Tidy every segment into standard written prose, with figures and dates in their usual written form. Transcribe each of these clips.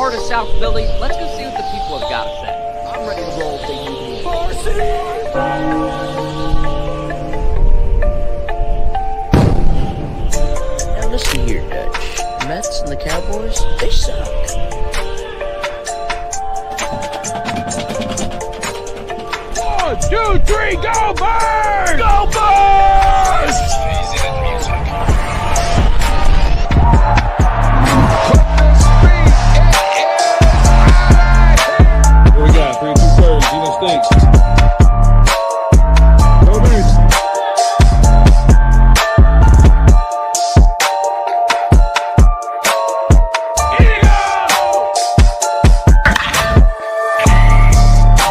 heart of South Philly. Let's go see what the people have got to say. I'm ready to roll, baby. Now listen here, Dutch. The Mets and the Cowboys, they suck. 1, 2, 3, go Birds! Go Birds! What we got? 302BIRDS, United States. Go Birds!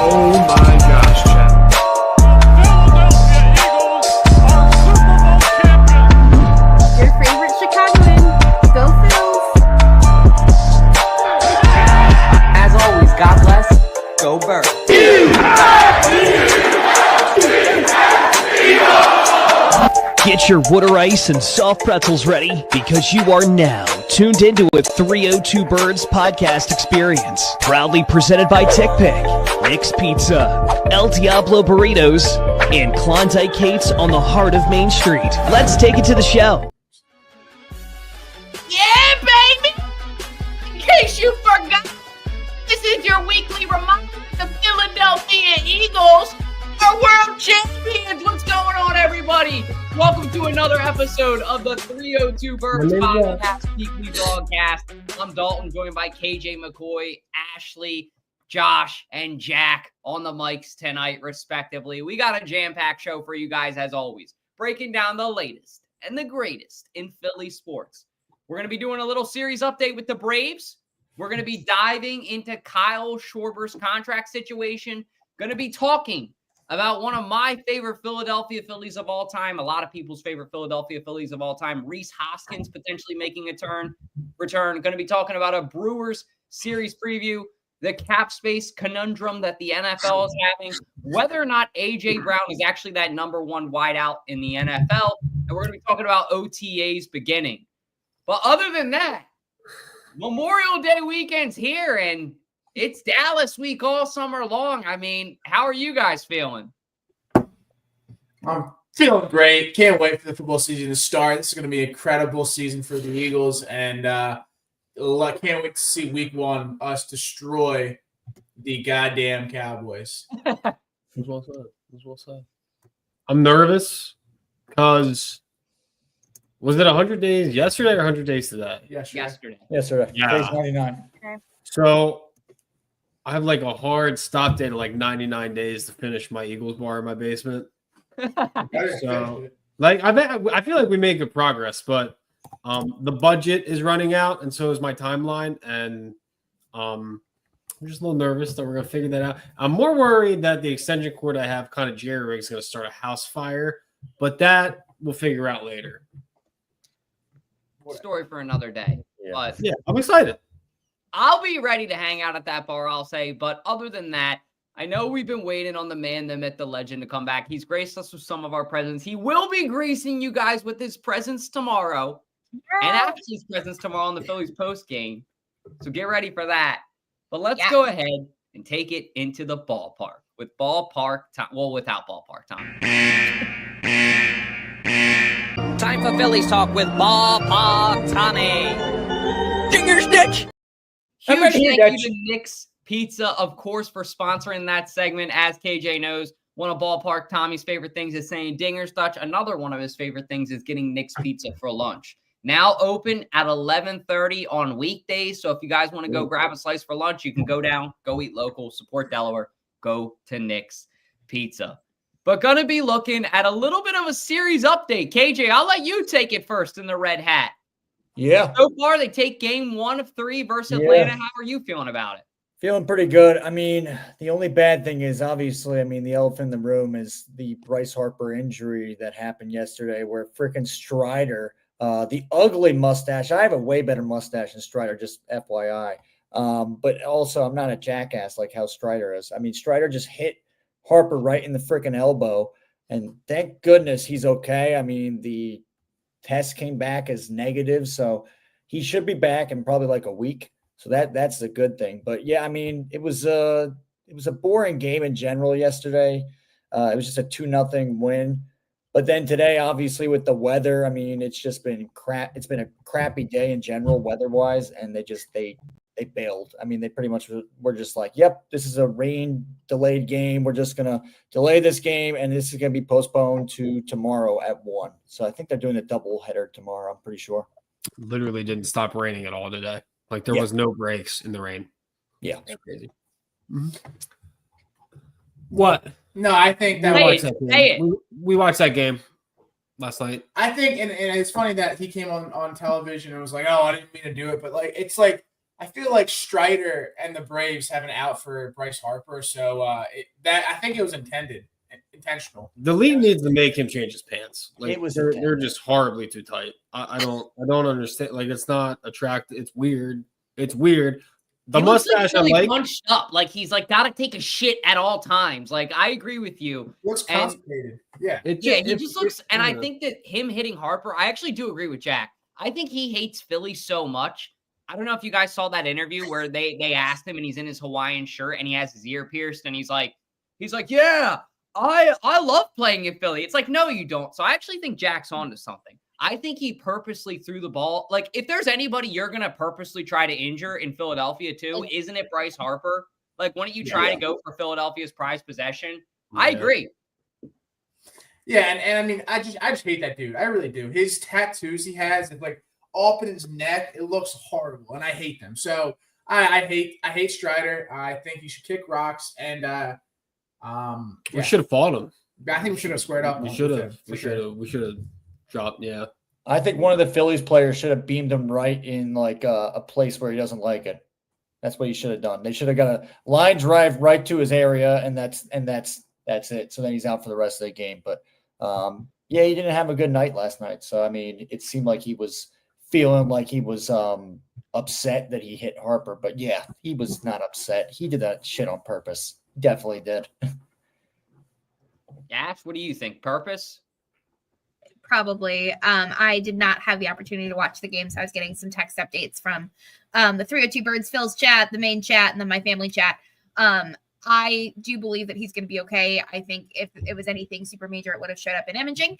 Oh my gosh, Chad. Your favorite Chicagoan. Go Phils. As always, God bless. Go Birds. Get your water ice and soft pretzels ready because you are now tuned into a 302BIRDS podcast experience. Proudly presented by TickPick, Nick's Pizza, El Diablo Burritos, and Klondike Kate's on the heart of Main Street. Let's take it to the show. Yeah, baby! In case you forgot, this is your weekly reminder. The Philadelphia Eagles are world champions. What's going on, everybody? Welcome to another episode of the 302BIRDS podcast, weekly broadcast. I'm Dalton, joined by KJ McCoy, Ashley, Josh, and Jack on the mics tonight, respectively. We got a jam-packed show for you guys, as always, breaking down the latest and the greatest in Philly sports. We're going to be doing a little series update with the Braves. We're going to be diving into Kyle Schwarber's contract situation. Going to be talking about one of my favorite Philadelphia Phillies of all time, a lot of people's favorite Philadelphia Phillies of all time, Rhys Hoskins potentially making a return. Going to be talking about a Brewers series preview, the cap space conundrum that the NFL is having, whether or not A.J. Brown is actually that number one wideout in the NFL, and we're going to be talking about OTAs beginning. But other than that, Memorial Day weekend's here, and it's Dallas week all summer long. I mean, how are you guys feeling? I'm feeling great. Can't wait for the football season to start. This is going to be an incredible season for the Eagles, and can't wait to see week one us destroy the goddamn Cowboys. That's well said. I'm nervous because was it 100 days yesterday or 100 days today? Yesterday. Yesterday. Yeah. Days 99. So I have like a hard stop date of like 99 days to finish my Eagles bar in my basement. So like I feel like we made good progress, but the budget is running out and so is my timeline, and I'm just a little nervous that we're gonna figure that out. I'm more worried that the extension cord I have kind of jerry rig is gonna start a house fire, but that we'll figure out later. Story for another day. Yeah, But yeah, I'm excited. I'll be ready to hang out at that bar, I'll say. But other than that, I know we've been waiting on the man, the myth, the legend to come back. He's graced us with some of our presents. He will be gracing you guys with his presents tomorrow. And after his presents tomorrow on the Phillies post game. So get ready for that. But let's go ahead and take it into the ballpark with ballpark time. Well, without ballpark time. Time for Phillies talk with Ballpark Tommy. Finger stitch. Huge thank you to Nick's Pizza, of course, for sponsoring that segment. As KJ knows, one of Ballpark Tommy's favorite things is saying Dinger's Dutch. Another one of his favorite things is getting Nick's Pizza for lunch. Now open at 11:30 on weekdays. So if you guys want to go grab a slice for lunch, you can go down, go eat local, support Delaware, go to Nick's Pizza. But going to be looking at a little bit of a series update. KJ, I'll let you take it first in the red hat. Yeah. So far, they take game 1 of 3 versus Atlanta. How are you feeling about it? Feeling pretty good. I mean, the only bad thing is obviously, the elephant in the room is the Bryce Harper injury that happened yesterday where freaking Strider, the ugly mustache. I have a way better mustache than Strider, just FYI. But also, I'm not a jackass like how Strider is. Strider just hit Harper right in the freaking elbow, and thank goodness he's okay. The test came back as negative, so he should be back in probably like a week. So that's a good thing. But yeah, I mean, it was a boring game in general yesterday. It was just a 2-0 win. But then today, obviously, with the weather, I mean, it's just been crap. It's been a crappy day in general, weather-wise, and they bailed. I mean, they pretty much were just like, "Yep, this is a rain-delayed game. We're just gonna delay this game, and this is gonna be postponed to tomorrow at 1." So I think they're doing a doubleheader tomorrow. I'm pretty sure. Literally didn't stop raining at all today. Like there was no breaks in the rain. Yeah, it's crazy. Mm-hmm. What? No, I think that we watched that game last night. I think, and it's funny that he came on television and was like, "Oh, I didn't mean to do it," but like, it's like I feel like Strider and the Braves have an out for Bryce Harper, so I think it was intentional. The league needs to make him change his pants. Like it was they're just horribly too tight. I don't understand. Like it's not attractive. It's weird. It's weird. The he mustache, looks I like. Bunched up, like he's like got to take a shit at all times. Like I agree with you. Looks constipated. Yeah. He just looks. And I think that him hitting Harper, I actually do agree with Jack. I think he hates Philly so much. I don't know if you guys saw that interview where they asked him and he's in his Hawaiian shirt and he has his ear pierced and he's like, yeah, I love playing in Philly. It's like, no, you don't. So I actually think Jack's onto something. I think he purposely threw the ball. Like, if there's anybody you're going to purposely try to injure in Philadelphia too, isn't it Bryce Harper? Like, why don't you try to go for Philadelphia's prized possession? Yeah. I agree. Yeah, and I mean, I just hate that dude. I really do. His tattoos he has, like up in his neck, it looks horrible, and I hate them. So I hate Strider. I think he should kick rocks, and we should have fought him. I think we should have squared up. We should have dropped. Yeah, I think one of the Phillies players should have beamed him right in like a place where he doesn't like it. That's what he should have done. They should have got a line drive right to his area, and that's it. So then he's out for the rest of the game. But yeah, he didn't have a good night last night. So I mean, it seemed like he was feeling like he was upset that he hit Harper. But yeah, he was not upset. He did that shit on purpose. Definitely did. Ash, what do you think? Purpose? Probably. I did not have the opportunity to watch the game, so I was getting some text updates from the 302 Birds Phil's chat, the main chat, and then my family chat. I do believe that he's going to be okay. I think if it was anything super major, it would have showed up in imaging.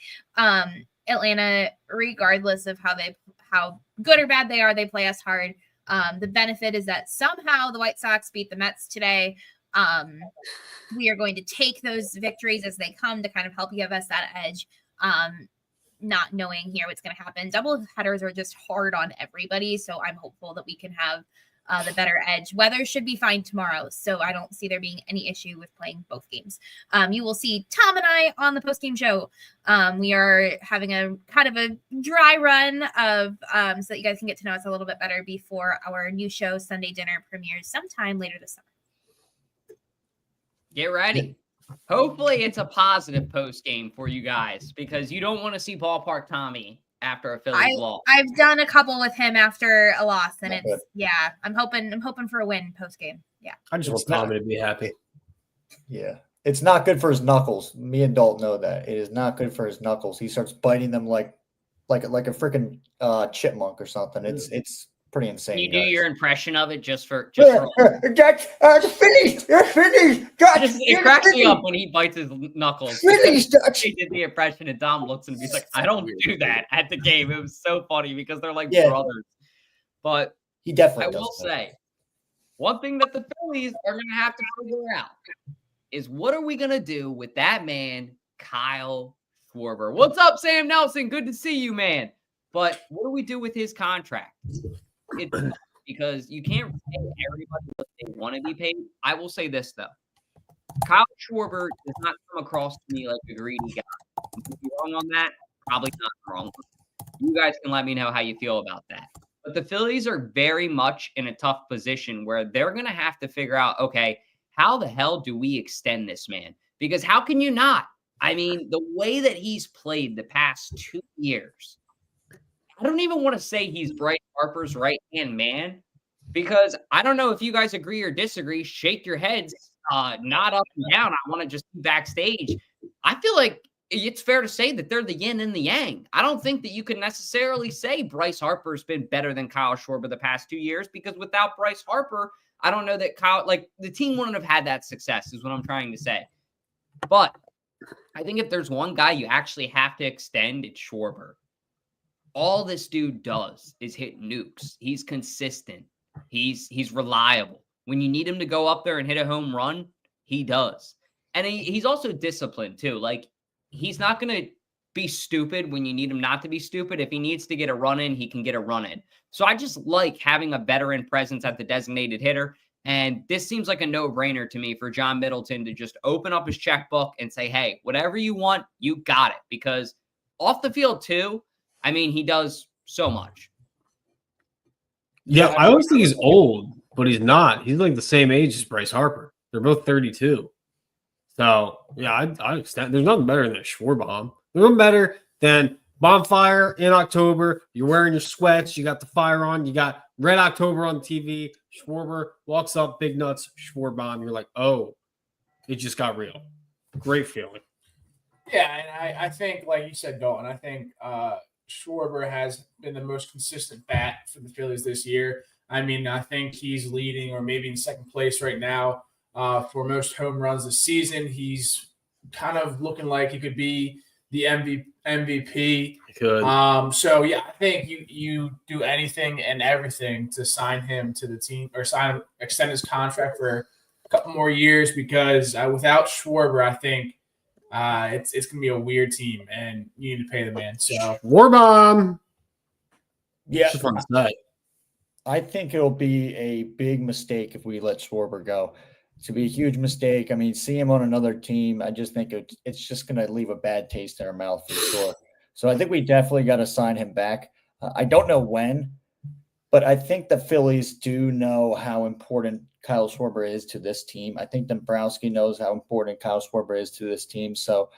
Atlanta, regardless of how good or bad they are, they play us hard. The benefit is that somehow the White Sox beat the Mets today. We are going to take those victories as they come to kind of help give us that edge. Not knowing here what's going to happen. Double headers are just hard on everybody, so I'm hopeful that we can have the better edge. Weather should be fine tomorrow, so I don't see there being any issue with playing both games. You will see Tom and I on the post-game show. We are having a kind of a dry run of so that you guys can get to know us a little bit better before our new show, Sunday Dinner, premieres sometime later this summer. Get ready. Hopefully it's a positive post game for you guys because you don't want to see Ballpark Tommy after a Phillies loss. I've done a couple with him after a loss, and I'm hoping for a win post game. Yeah. I just want Tommy to be happy. Yeah. It's not good for his knuckles. Me and Dalton know that. It is not good for his knuckles. He starts biting them like a freaking chipmunk or something. It's pretty insane. Can you do your impression of it just for That's finished. You're finished. It cracks me up when he bites his knuckles. Finished. He did the impression and Dom looks and he's like, I don't do that at the game. It was so funny because they're like brothers. But he definitely I will say one thing that the Phillies are gonna have to figure out is what are we gonna do with that man, Kyle Schwarber? What's up, Sam Nelson? Good to see you, man. But what do we do with his contract? It's because you can't pay everybody what they want to be paid. I will say this, though. Kyle Schwarber does not come across to me like a greedy guy. I'm wrong on that. Probably not wrong. You guys can let me know how you feel about that. But the Phillies are very much in a tough position where they're going to have to figure out, okay, how the hell do we extend this man? Because how can you not? I mean, the way that he's played the past 2 years, I don't even want to say he's Bryce Harper's right-hand man because I don't know if you guys agree or disagree. Shake your heads, not up and down. I want to just be backstage. I feel like it's fair to say that they're the yin and the yang. I don't think that you can necessarily say Bryce Harper's been better than Kyle Schwarber the past 2 years, because without Bryce Harper, I don't know that the team wouldn't have had that success, is what I'm trying to say. But I think if there's one guy you actually have to extend, it's Schwarber. All this dude does is hit nukes. He's consistent. He's reliable. When you need him to go up there and hit a home run, he does. And he's also disciplined too. Like, he's not going to be stupid when you need him not to be stupid. If he needs to get a run in, he can get a run in. So I just like having a veteran presence at the designated hitter. And this seems like a no-brainer to me for John Middleton to just open up his checkbook and say, hey, whatever you want, you got it. Because off the field too, I mean, he does so much. Yeah, I always think he's old, but he's not. He's like the same age as Bryce Harper. They're both 32. So, yeah, I extend. There's nothing better than a Schwarbomb. There's nothing better than bonfire in October. You're wearing your sweats. You got the fire on. You got Red October on TV. Schwarber walks up, big nuts, Schwarbomb. You're like, oh, it just got real. Great feeling. Yeah, and I think, like you said, Dalton, I think Schwarber has been the most consistent bat for the Phillies this year. I mean, I think he's leading or maybe in second place right now for most home runs this season. He's kind of looking like he could be the MVP. He could. So, yeah, I think you do anything and everything to sign him to the team or extend his contract for a couple more years, because without Schwarber, I think it's going to be a weird team, and you need to pay the man. So Schwarbomb. Yeah, Just want to say. I think it'll be a big mistake if we let Schwarber go. It's be a huge mistake. I mean, see him on another team, I just think it's just going to leave a bad taste in our mouth for sure. So I think we definitely got to sign him back. I don't know when, but I think the Phillies do know how important Kyle Schwarber is to this team. I think Dombrowski knows how important Kyle Schwarber is to this team. So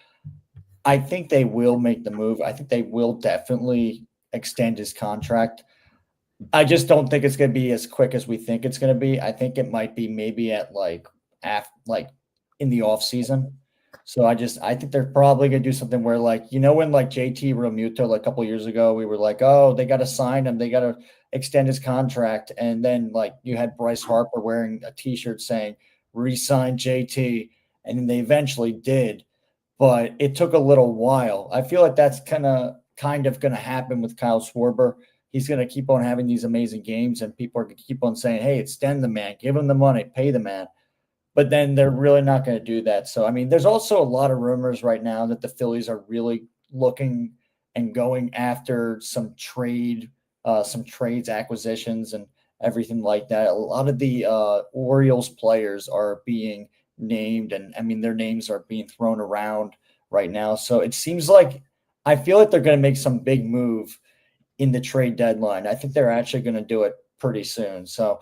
I think they will make the move. I think they will definitely extend his contract. I just don't think it's going to be as quick as we think it's going to be. I think it might be maybe at like in the off season. So I think they're probably going to do something where, like, you know, when like JT Realmuto, like a couple of years ago, we were like, oh, they got to sign him. They got to extend his contract. And then like you had Bryce Harper wearing a t-shirt saying re-sign JT. And then they eventually did, but it took a little while. I feel like that's kind of going to happen with Kyle Schwarber. He's going to keep on having these amazing games, and people are going to keep on saying, hey, extend the man, give him the money, pay the man. But then they're really not going to do that. So, I mean, there's also a lot of rumors right now that the Phillies are really looking and going after some trades, acquisitions, and everything like that. A lot of the Orioles players are being named, and I mean, their names are being thrown around right now. So it seems like I feel like they're going to make some big move in the trade deadline. I think they're actually going to do it pretty soon. So,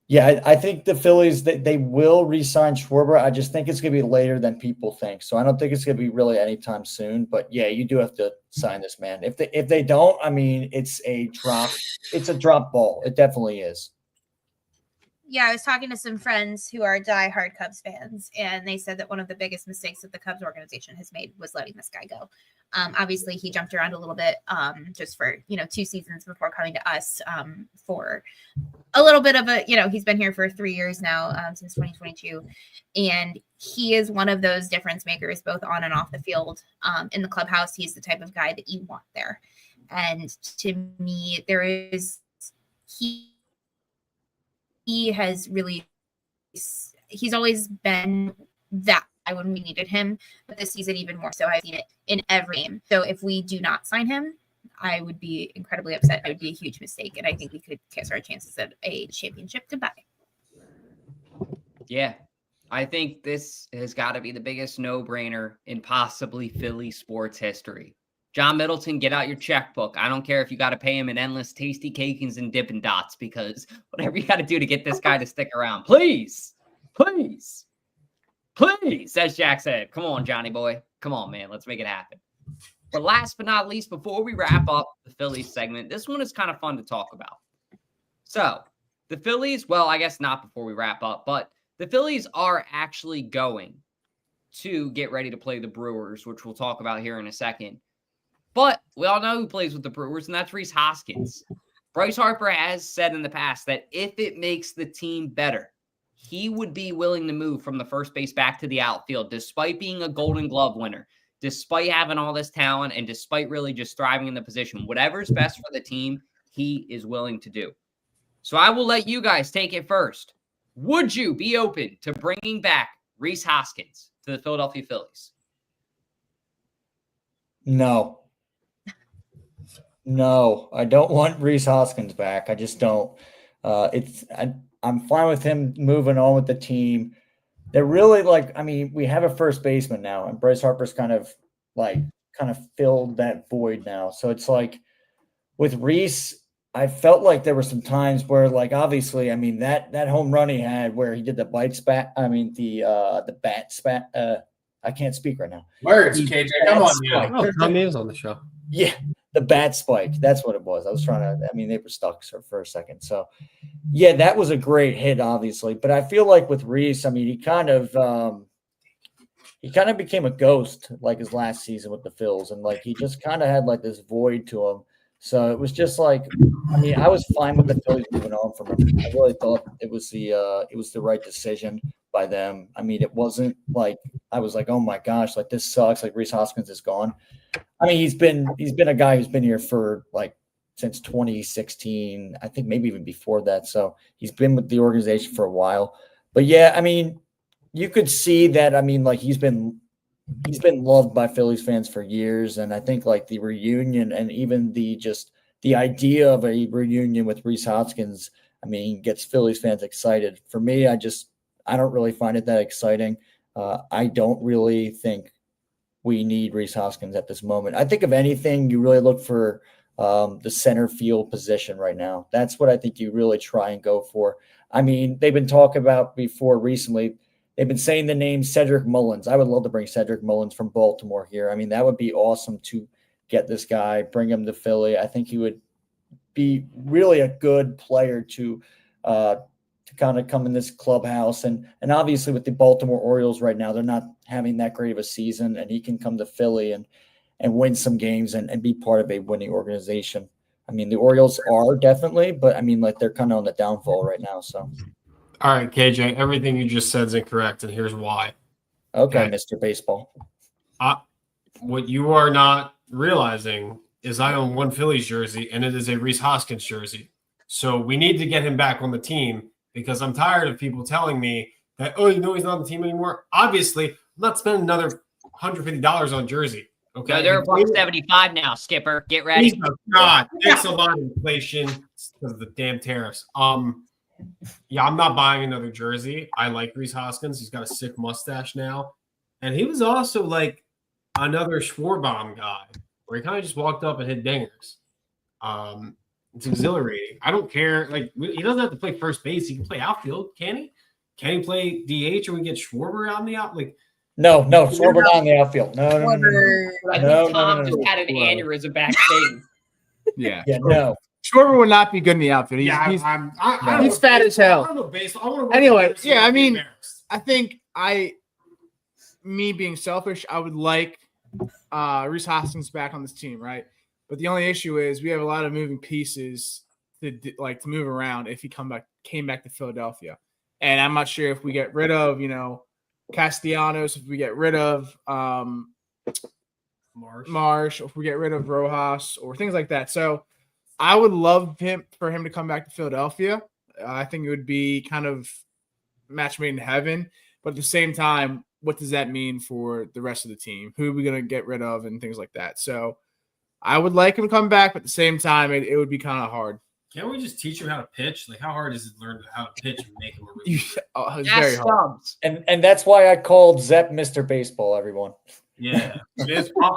yeah, I think the Phillies, they will re-sign Schwarber. I just think it's going to be later than people think. So I don't think it's going to be really anytime soon. But yeah, you do have to sign this man. If they don't, I mean, it's a drop ball. It definitely is. Yeah, I was talking to some friends who are diehard Cubs fans, and they said that one of the biggest mistakes that the Cubs organization has made was letting this guy go. Obviously, he jumped around a little bit just for, 2 seasons before coming to us for a little bit of a, he's been here for 3 years now, since 2022. And he is one of those difference makers, both on and off the field. In the clubhouse, he's the type of guy that you want there. And to me, he has really, he's always been that guy when we needed him, but this season even more so. I've seen it in every game. So if we do not sign him, I would be incredibly upset. It would be a huge mistake, and I think we could kiss our chances at a championship goodbye. Yeah, I think this has got to be the biggest no-brainer in possibly Philly sports history. John Middleton, get out your checkbook. I don't care if you got to pay him an endless tasty cakings and Dippin' Dots, because whatever you got to do to get this guy to stick around. Please, please, please, as Jack said. Come on, Johnny boy. Come on, man. Let's make it happen. But last but not least, before we wrap up the Phillies segment, this one is kind of fun to talk about. So the Phillies, well, I guess not before we wrap up, but the Phillies are actually going to get ready to play the Brewers, which we'll talk about here in a second. But we all know who plays with the Brewers, and that's Rhys Hoskins. Bryce Harper has said in the past that if it makes the team better, he would be willing to move from the first base back to the outfield, despite being a Golden Glove winner, despite having all this talent, and despite really just thriving in the position. Whatever's best for the team, he is willing to do. So I will let you guys take it first. Would you be open to bringing back Rhys Hoskins to the Philadelphia Phillies? No. No, I don't want Rhys Hoskins back. I just don't. I'm fine with him moving on with the team. They're really we have a first baseman now, and Bryce Harper's kind of filled that void now. So it's like with Rhys, I felt like there were some times where, obviously, that home run he had where he did the the bat spat. I can't speak right now. Words, KJ. Come on, spike. Oh, Tommy was on the show. Yeah, the bat spike. That's what it was. I was trying to. They were stuck for a second. So, yeah, that was a great hit, obviously. But I feel like with Rhys, he kind of became a ghost his last season with the Phils, and he just kind of had this void to him. So it was just I was fine with the Phillies moving on from him. I really thought it was the right decision by them. It wasn't I was oh my gosh, this sucks. Rhys Hoskins is gone. He's been a guy who's been here for since 2016. I think maybe even before that. So he's been with the organization for a while. But yeah, you could see that. He's been loved by Phillies fans for years, and I think the reunion and even the idea of a reunion with Rhys Hoskins, gets Phillies fans excited. For me, I don't really find it that exciting. I don't really think we need Rhys Hoskins at this moment. I think if anything, you really look for the center field position right now. That's what I think you really try and go for. They've been talking about before recently. They've been saying the name Cedric Mullins. I would love to bring Cedric Mullins from Baltimore here. That would be awesome to get this guy, bring him to Philly. I think he would be really a good player to kind of come in this clubhouse. And obviously with the Baltimore Orioles right now, they're not having that great of a season, and he can come to Philly and win some games and be part of a winning organization. The Orioles are definitely, but they're kind of on the downfall right now. So. All right, KJ, everything you just said is incorrect, and here's why. Okay, Mr. Baseball. What you are not realizing is I own one Phillies jersey, and it is a Rhys Hoskins jersey. So we need to get him back on the team because I'm tired of people telling me that, he's not on the team anymore. Obviously, I'm not spending another $150 on jersey. Okay, no, they're $175 now, Skipper. Get ready. God, it's a lot of inflation because of the damn tariffs. Yeah, I'm not buying another jersey. I like Rhys Hoskins. He's got a sick mustache now. And he was also another Schwarbs guy where he kind of just walked up and hit dingers. It's exhilarating. I don't care. He doesn't have to play first base. He can play outfield, can he? Can he play DH or we get Schwarber out in the out? No, Schwarber not in the outfield. No. I think Tom just had an aneurysm backstage. Yeah. No. Schwarber would not be good in the outfield. He's fat as hell. Anyway, I think me being selfish, I would like Rhys Hoskins back on this team, right? But the only issue is we have a lot of moving pieces to move around if he came back to Philadelphia, and I'm not sure if we get rid of Castellanos, if we get rid of Marsh, or if we get rid of Rojas or things like that. So I would love for him to come back to Philadelphia. I think it would be kind of match made in heaven. But at the same time, what does that mean for the rest of the team? Who are we going to get rid of and things like that? So I would like him to come back, but at the same time, it would be kind of hard. Can't we just teach him how to pitch? How hard is it to learn how to pitch and make him a really it's very hard. And that's why I called Zepp Mr. Baseball, everyone. Yeah. I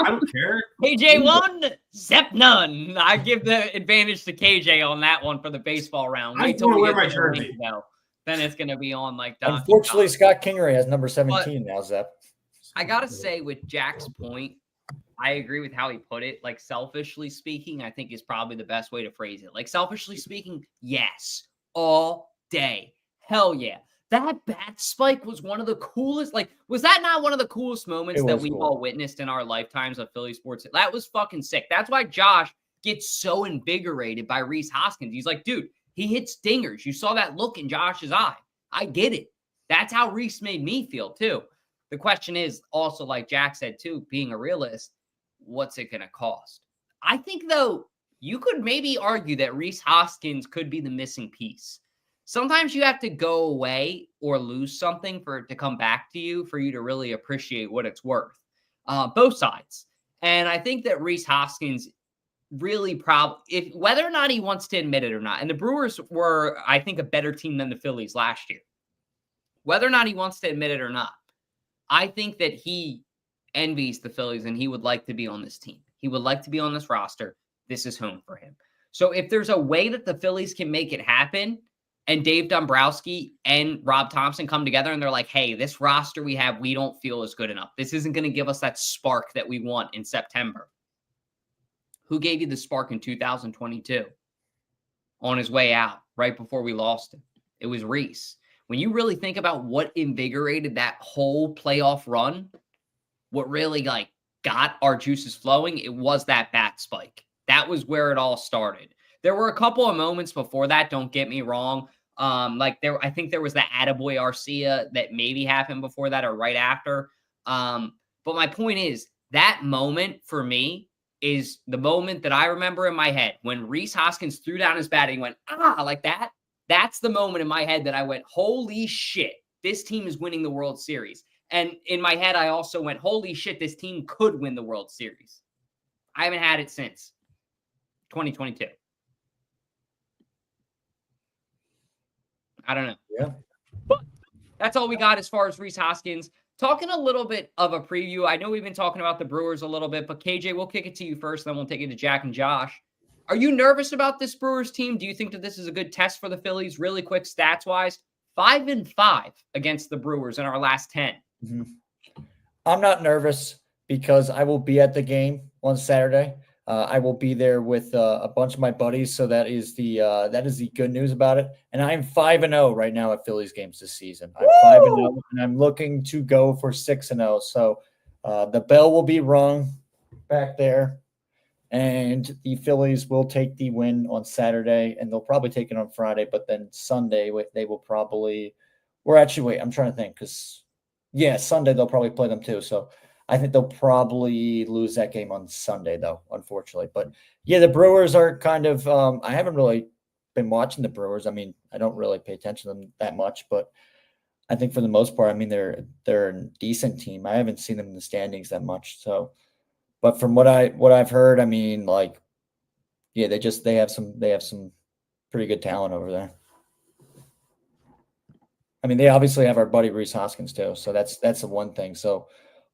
don't care. KJ 1, Zepp none. I give the advantage to KJ on that one for the baseball round. Wait till we get my jersey. Then it's going to be on Unfortunately, Scott Kingery has number 17 now, Zepp. I got to say, with Jack's point, I agree with how he put it. Selfishly speaking, I think is probably the best way to phrase it. Selfishly speaking, yes, all day. Hell yeah. That bat spike was one of the coolest. Like, was that not one of the coolest moments that we've all witnessed in our lifetimes of Philly sports? That was fucking sick. That's why Josh gets so invigorated by Rhys Hoskins. He's like, dude, he hits dingers. You saw that look in Josh's eye. I get it. That's how Rhys made me feel too. The question is also, like Jack said too, being a realist, what's it going to cost? I think, though, you could maybe argue that Rhys Hoskins could be the missing piece. Sometimes you have to go away or lose something for it to come back to you for you to really appreciate what it's worth. Both sides. And I think that Rhys Hoskins really if whether or not he wants to admit it or not, and the Brewers were, I think, a better team than the Phillies last year. Whether or not he wants to admit it or not, I think that he envies the Phillies and he would like to be on this team. He would like to be on this roster. This is home for him. So if there's a way that the Phillies can make it happen, and Dave Dombrowski and Rob Thompson come together and they're like, hey, this roster we have, we don't feel is good enough. This isn't going to give us that spark that we want in September. Who gave you the spark in 2022 on his way out right before we lost him? It was Rhys. When you really think about what invigorated that whole playoff run, what really got our juices flowing, it was that bat spike. That was where it all started. There were a couple of moments before that, don't get me wrong. I think there was the Attaboy Arcia that maybe happened before that or right after. But my point is, that moment for me is the moment that I remember in my head when Rhys Hoskins threw down his bat and he went, like that. That's the moment in my head that I went, holy shit, this team is winning the World Series. And in my head, I also went, holy shit, this team could win the World Series. I haven't had it since 2022. I don't know. Yeah. But that's all we got as far as Rhys Hoskins. Talking a little bit of a preview. I know we've been talking about the Brewers a little bit, but KJ, we'll kick it to you first, then we'll take it to Jack and Josh. Are you nervous about this Brewers team? Do you think that this is a good test for the Phillies? Really quick stats-wise, 5-5 against the Brewers in our last 10. Mm-hmm. I'm not nervous because I will be at the game on Saturday. I will be there with a bunch of my buddies, so that is the good news about it. And I'm 5-0 right now at Phillies games this season. I'm 5-0, and I'm looking to go for 6-0. So the bell will be rung back there, and the Phillies will take the win on Saturday, and they'll probably take it on Friday. But then Sunday they will probably. I'm trying to think because Sunday they'll probably play them too. So. I think they'll probably lose that game on Sunday, though, unfortunately. But, the Brewers are kind of I haven't really been watching the Brewers. I mean, I don't really pay attention to them that much. But I think for the most part, I mean, they're a decent team. I haven't seen them in the standings that much. So, but from what I've heard, I mean, they have some pretty good talent over there. I mean, they obviously have our buddy Rhys Hoskins, too. So that's the one thing. So,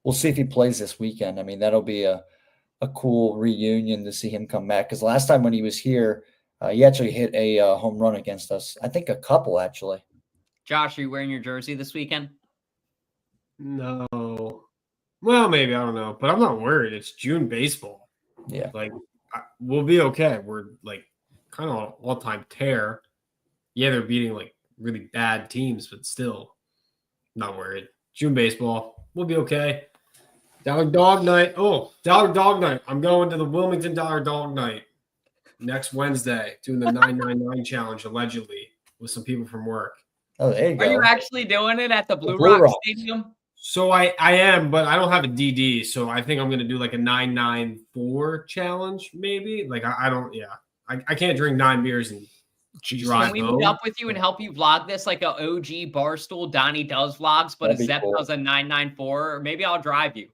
we'll see if he plays this weekend. I mean, that'll be a cool reunion to see him come back. Because last time when he was here, he actually hit a home run against us. I think a couple, actually. Josh, are you wearing your jersey this weekend? No. Well, maybe. I don't know. But I'm not worried. It's June baseball. Yeah. We'll be okay. We're, kind of on an all-time tear. Yeah, they're beating, really bad teams, but still not worried. June baseball. We'll be okay. Dollar Dog Night. Oh, Dollar Dog Night. I'm going to the Wilmington Dollar Dog Night next Wednesday, doing the 999 challenge, allegedly, with some people from work. Oh, there you go. Are you actually doing it at the Blue Rock Stadium? So I am, but I don't have a DD, so I think I'm going to do a 994 challenge, maybe. I can't drink 9 beers and drive Can we home. meet up with you and help you vlog this like a OG Barstool Donnie does vlogs, but Zepp does a 994? Or maybe I'll drive you.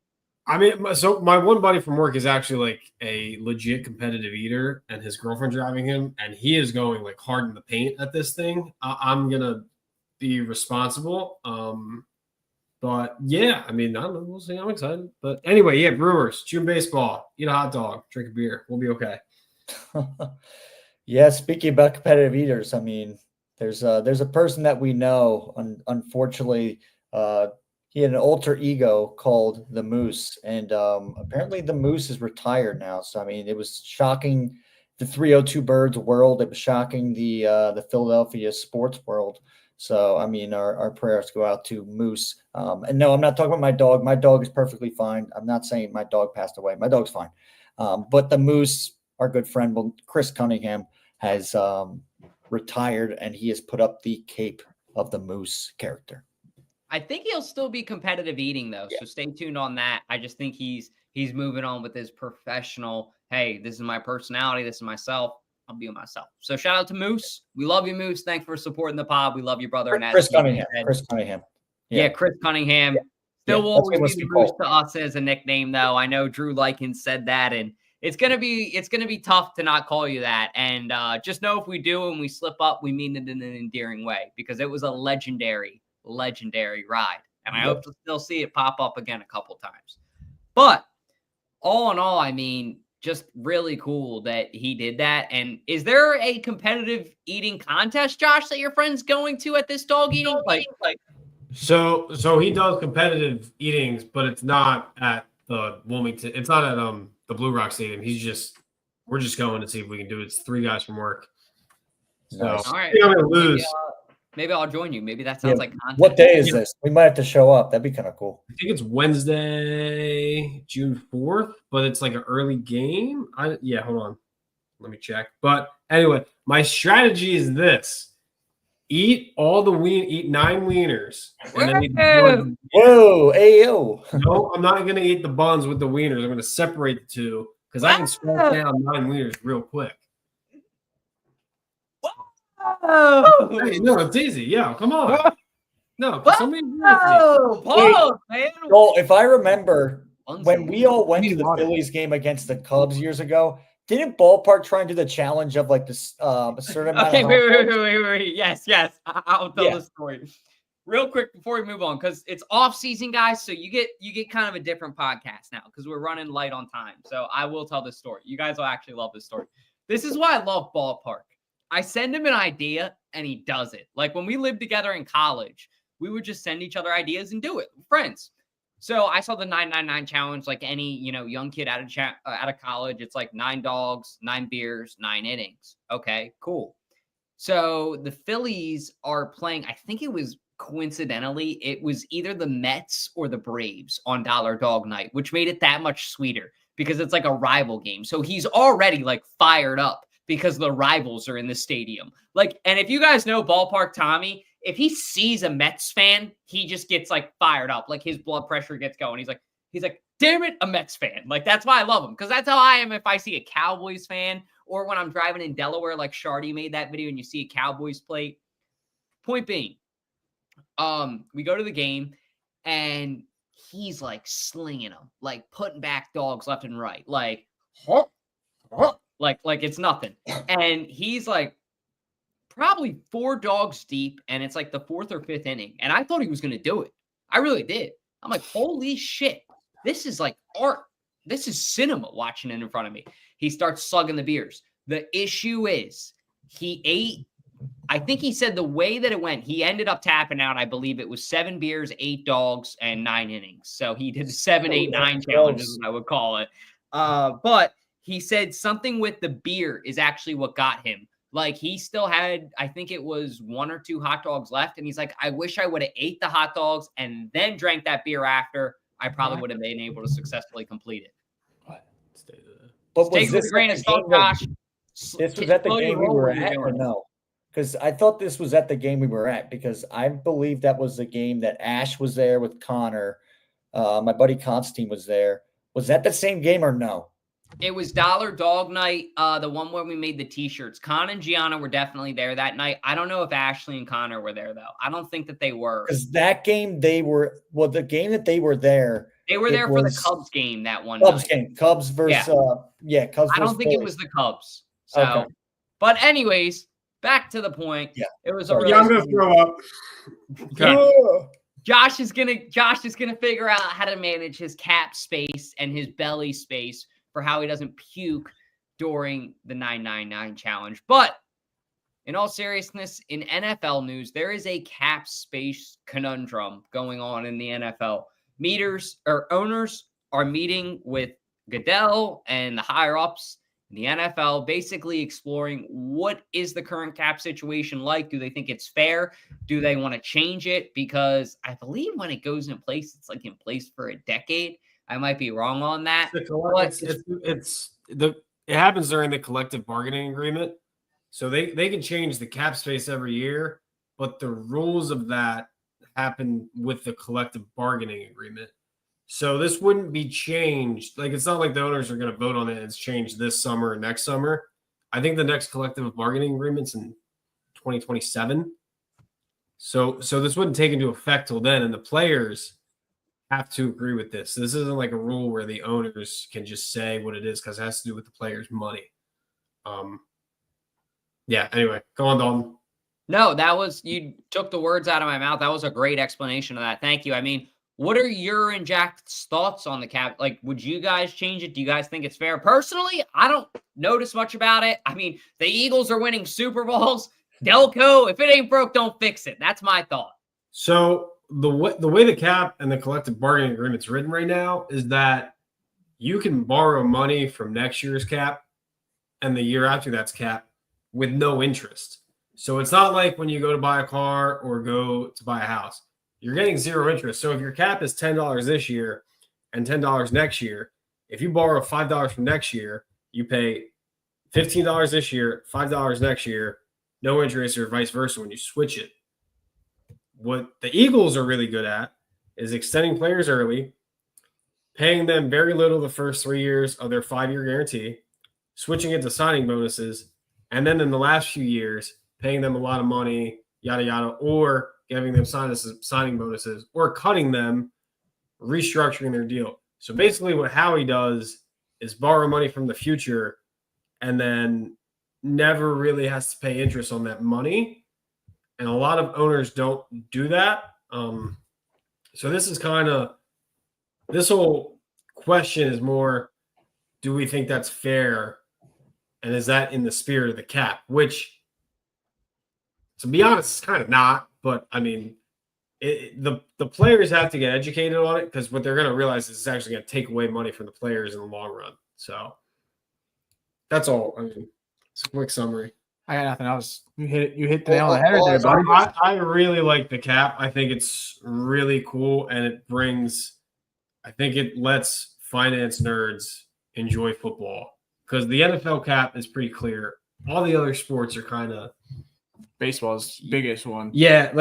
I mean, so my one buddy from work is actually a legit competitive eater, and his girlfriend driving him, and he is going hard in the paint at this thing. I'm going to be responsible. But yeah, I mean, I don't know. We'll see. I'm excited. But anyway, Brewers, June baseball, eat a hot dog, drink a beer. We'll be okay. Yeah, speaking about competitive eaters, I mean, there's a person that we know. Unfortunately, he had an alter ego called the Moose, and apparently the Moose is retired now. So I mean, it was shocking the 302 Birds world. It was shocking the Philadelphia sports world. So, I mean, our prayers go out to Moose. And no, I'm not talking about my dog. My dog is perfectly fine. I'm not saying my dog passed away. My dog's fine. But the Moose, our good friend, Chris Cunningham, has retired, and he has put up the cape of the Moose character. I think he'll still be competitive eating, though. So stay tuned on that. I just think he's moving on with his professional, hey, this is my personality. This is myself. I'll be myself. So shout out to Moose. We love you, Moose. Thanks for supporting the pod. We love you, brother. And Chris Cunningham. Chris Cunningham. Yeah, Chris Cunningham. Yeah. Still will always be Moose to us as a nickname, though. I know Drew Likens said that, and it's gonna be tough to not call you that. And just know if we do and we slip up, we mean it in an endearing way, because it was a legendary ride. And I hope to still see it pop up again a couple times. But all in all, I mean, just really cool that he did that. And is there a competitive eating contest, Josh, that your friend's going to at this dog eating? So he does competitive eatings, but it's not at the Wilmington. It's not at the Blue Rock Stadium. We're just going to see if we can do it. It's 3 guys from work. So all right. I'm gonna lose. Maybe I'll join you. Maybe that sounds like content. What day is this? We might have to show up. That'd be kind of cool. I think it's Wednesday, June 4th, but it's like an early game. Hold on. Let me check. But anyway, my strategy is this. Eat 9 wieners. And then eat the Whoa, ayo. No, I'm not going to eat the buns with the wieners. I'm going to separate the two because I can swallow down 9 wieners real quick. Hey, no, it's easy. Yeah, come on. No, somebody pause, man. Well, if I remember, when we all went to the Phillies game against the Cubs years ago, didn't Ballpark try and do the challenge of like this a certain amount of wait. Yes. I'll tell the story real quick before we move on, because it's off season, guys. So you get kind of a different podcast now because we're running light on time. So I will tell this story. You guys will actually love this story. This is why I love Ballpark. I send him an idea and he does it. Like when we lived together in college, we would just send each other ideas and do it. Friends. So I saw the 999 challenge, like any, young kid out of college. It's like 9 dogs, 9 beers, 9 innings. Okay, cool. So the Phillies are playing, I think it was coincidentally, it was either the Mets or the Braves on Dollar Dog Night, which made it that much sweeter because it's like a rival game. So he's already like fired up because the rivals are in the stadium. Like, and if you guys know Ballpark Tommy, if he sees a Mets fan, he just gets like fired up. Like his blood pressure gets going. He's like, damn it, a Mets fan. Like, that's why I love him. Because that's how I am if I see a Cowboys fan or when I'm driving in Delaware, like Shardy made that video and you see a Cowboys plate. Point being, we go to the game and he's like slinging them, like putting back dogs left and right. Like it's nothing. And he's like, probably 4 dogs deep, and it's like the 4th or 5th inning. And I thought he was going to do it. I really did. I'm like, holy shit. This is like art. This is cinema watching it in front of me. He starts slugging the beers. The issue is he ate, I think he said the way that it went, he ended up tapping out. I believe it was 7 beers, 8 dogs, and 9 innings. So he did the 7, 8, 9 challenges, I would call it. But he said something with the beer is actually what got him. Like he still had, I think it was 1 or 2 hot dogs left. And he's like, I wish I would have ate the hot dogs and then drank that beer after. I probably would have been able to successfully complete it. But Take with a grain of salt, Josh. This was at the game we were at or no? Because I thought this was at the game we were at because I believe that was the game that Ash was there with Connor. My buddy Constantine was there. Was that the same game or no? It was Dollar Dog Night, the one where we made the T-shirts. Con and Gianna were definitely there that night. I don't know if Ashley and Connor were there, though. I don't think that they were. Because that game, the game that they were there. They were there for the Cubs game that one Cubs night. game. Cubs versus, Cubs I don't think it was the Cubs. So, okay. But anyways, back to the point. Yeah. It was a really I'm going to throw up. Okay. Josh is gonna figure out how to manage his cap space and his belly space for how he doesn't puke during the 999 challenge. But in all seriousness, in NFL news, there is a cap space conundrum going on in the NFL. Owners are meeting with Goodell and the higher ups the NFL, basically exploring what is the current cap situation like? Do they think it's fair? Do they want to change it? Because I believe when it goes in place, it's like in place for a decade. I might be wrong on that. It happens during the collective bargaining agreement. So they can change the cap space every year, but the rules of that happen with the collective bargaining agreement. So this wouldn't be changed. Like, it's not like the owners are going to vote on it and it's changed this summer or next summer. I think the next collective bargaining agreement's in 2027. So this wouldn't take into effect till then, and the players have to agree with this. This isn't like a rule where the owners can just say what it is because it has to do with the players' money. Yeah, anyway, go on, Dalton. No, you took the words out of my mouth. That was a great explanation of that. Thank you. I mean, what are your and Jack's thoughts on the cap? Like, would you guys change it? Do you guys think it's fair? Personally, I don't notice much about it. I mean, the Eagles are winning Super Bowls. Delco, if it ain't broke, don't fix it. That's my thought. So the way the cap and the collective bargaining agreement's written right now is that you can borrow money from next year's cap and the year after that's cap with no interest. So it's not like when you go to buy a car or go to buy a house. You're getting zero interest. So if your cap is $10 this year and $10 next year, if you borrow $5 from next year, you pay $15 this year, $5 next year, no interest, or vice versa when you switch it. What the Eagles are really good at is extending players early, paying them very little the first 3 years of their 5-year guarantee, switching it to signing bonuses, and then in the last few years, paying them a lot of money, yada, yada, or giving them signing bonuses, or cutting them, restructuring their deal. So basically what Howie does is borrow money from the future and then never really has to pay interest on that money. And a lot of owners don't do that. So this whole question is more, do we think that's fair? And is that in the spirit of the cap? Which, to be honest, it's kind of not. But, I mean, the players have to get educated on it because what they're going to realize is it's actually going to take away money from the players in the long run. So that's all. I mean, it's a quick summary. I got nothing else. You hit the nail on the head there, buddy. I really like the cap. I think it's really cool, and I think it lets finance nerds enjoy football because the NFL cap is pretty clear. All the other sports are kind of baseball's biggest one. Yeah,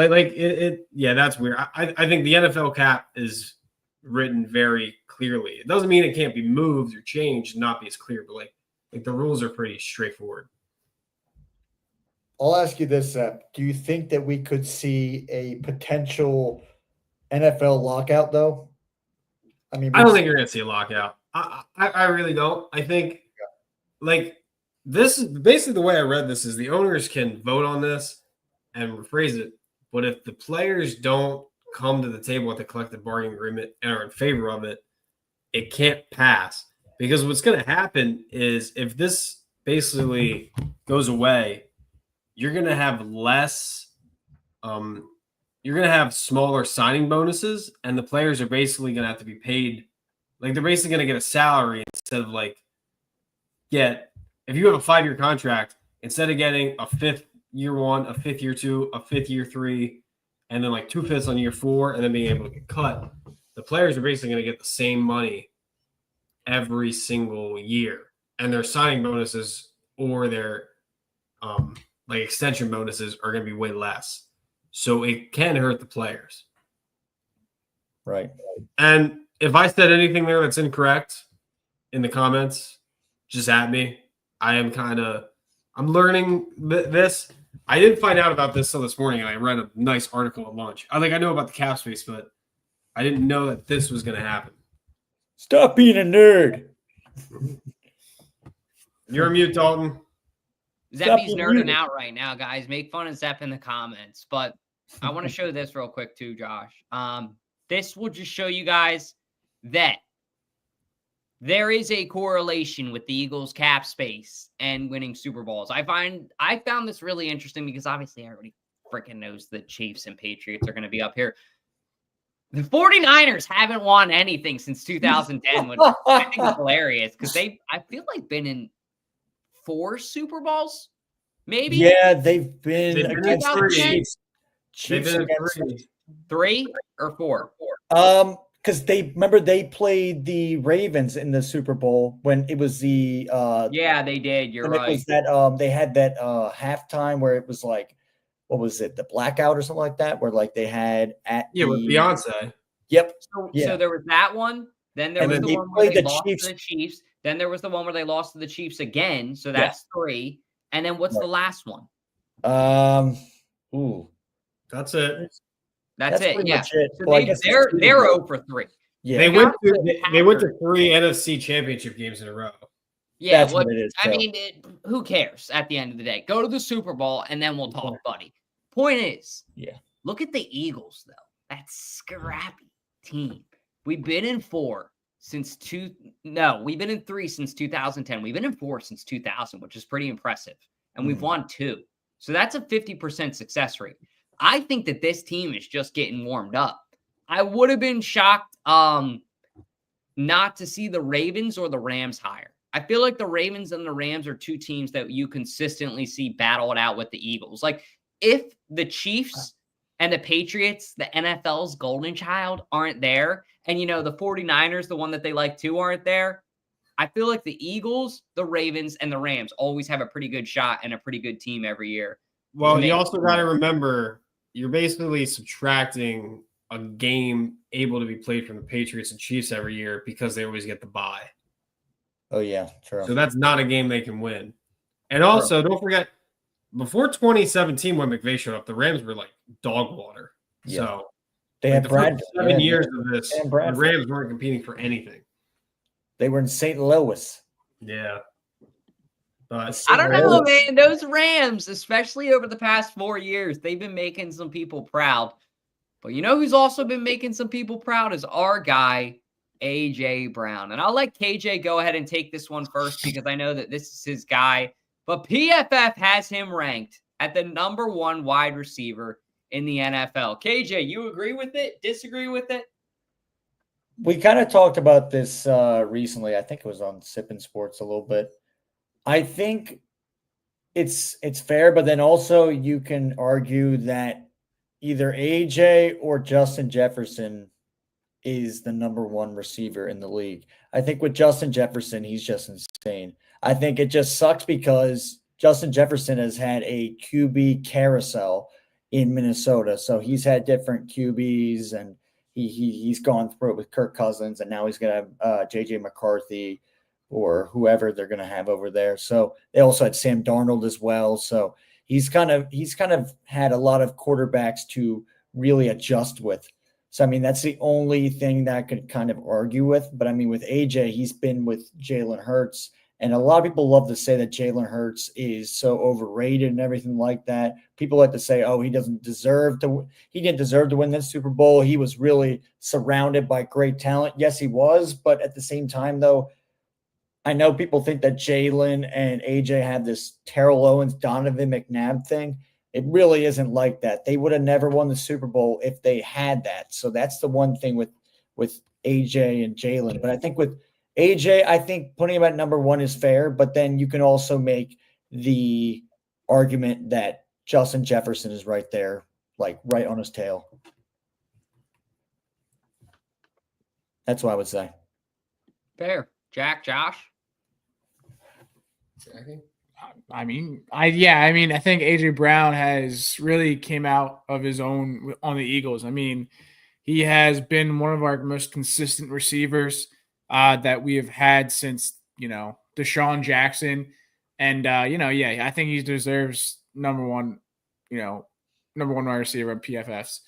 yeah, that's weird. I think the NFL cap is written very clearly. It doesn't mean it can't be moved or changed and not be as clear, but like the rules are pretty straightforward. I'll ask you this, Sep. Do you think that we could see a potential NFL lockout, though? I mean, I don't think you're going to see a lockout. I really don't. I think, this is basically the way I read this is the owners can vote on this and rephrase it. But if the players don't come to the table with the collective bargaining agreement and are in favor of it, it can't pass. Because what's going to happen is if this basically goes away, you're going to have you're going to have smaller signing bonuses, and the players are basically going to have to be paid. Like, they're basically going to get a salary instead of if you have a 5-year contract, instead of getting a 5th year 1, a 5th year 2, a 5th year 3, and then 2/5 on year 4, and then being able to get cut, the players are basically going to get the same money every single year. And their signing bonuses or their extension bonuses are going to be way less. So it can hurt the players. Right. And if I said anything there that's incorrect in the comments, just at me. I'm learning this. I didn't find out about this till this morning, and I read a nice article at lunch. I know about the cap space, but I didn't know that this was going to happen. Stop being a nerd. You're on mute, Dalton. Zeppy's nerding out right now, guys. Make fun of Zepp in the comments. But I want to show this real quick too, Josh. This will just show you guys that there is a correlation with the Eagles' cap space and winning Super Bowls. I found this really interesting because obviously everybody freaking knows the Chiefs and Patriots are going to be up here. The 49ers haven't won anything since 2010, which I think is hilarious because I feel like been in 4 Super Bowls? Maybe? Yeah, they've been They've been against in the three. Chiefs. They've Chiefs been against 3 or 4? because they played the Ravens in the Super Bowl when it was the Yeah, they did. You're when it right. was that they had that halftime where it was like, what was it, the blackout or something like that, where like they had at with Beyonce. Yep. So Yeah. there was that one. Then there And was then the they one where played they the lost Chiefs. to the Chiefs. Then there was the one where they lost to the Chiefs again. So that's 3. And then what's the last one? Ooh. That's it. That's it. pretty Yeah. much it. So Well, I guess they're it's 0 for 3. Yeah. They got went the to 3 Packers. NFC Championship games in a row. Yeah, That's what it is, I Joe. mean, who cares at the end of the day? Go to the Super Bowl and then we'll talk, buddy. Point is, look at the Eagles, though. That scrappy team. We've been in 4 since we've been in 3 since 2010. We've been in 4 since 2000, which is pretty impressive. And we've won 2. So that's a 50% success rate. I think that this team is just getting warmed up. I would have been shocked not to see the Ravens or the Rams higher. I feel like the Ravens and the Rams are 2 teams that you consistently see battle it out with the Eagles. Like, if the Chiefs and the Patriots, the NFL's golden child, aren't there, and, the 49ers, the one that they like too, aren't there, I feel like the Eagles, the Ravens, and the Rams always have a pretty good shot and a pretty good team every year. Well, you also got to remember, you're basically subtracting a game able to be played from the Patriots and Chiefs every year because they always get the bye. Oh, yeah, true. So that's not a game they can win. And also, don't forget, before 2017, when McVay showed up, the Rams were like dog water. Yeah. So they had the first Brad. 7 years of this, the Rams weren't competing for anything. They were in St. Louis. Yeah. But I don't know, man. Those Rams, especially over the past 4 years, they've been making some people proud. But you know who's also been making some people proud is our guy, AJ Brown. And I'll let KJ go ahead and take this one first because I know that this is his guy. But PFF has him ranked at the #1 wide receiver in the NFL. KJ, you agree with it? Disagree with it? We kind of talked about this recently. I think it was on Sippin' Sports a little bit. I think it's fair, but then also you can argue that either AJ or Justin Jefferson is the #1 receiver in the league. I think with Justin Jefferson, he's just insane. I think it just sucks because Justin Jefferson has had a QB carousel in Minnesota. So he's had different QBs and he's gone through it with Kirk Cousins, and now he's going to have JJ McCarthy or whoever they're going to have over there. So they also had Sam Darnold as well. So he's kind of had a lot of quarterbacks to really adjust with. So, I mean, that's the only thing that I could kind of argue with. But, I mean, with AJ, he's been with Jalen Hurts. And a lot of people love to say that Jalen Hurts is so overrated and everything like that. People like to say, oh, he didn't deserve to win this Super Bowl. He was really surrounded by great talent. Yes, he was. But at the same time, though, I know people think that Jalen and AJ have this Terrell Owens, Donovan McNabb thing. It really isn't like that. They would have never won the Super Bowl if they had that. So that's the one thing with AJ and Jalen. But I think with AJ, I think putting him at #1 is fair. But then you can also make the argument that Justin Jefferson is right there, like right on his tail. That's what I would say. Fair. Jack, Josh? I think AJ Brown has really came out of his own on the Eagles. I mean, he has been one of our most consistent receivers that we have had since, Deshaun Jackson. And, I think he deserves #1 wide receiver on PFFs.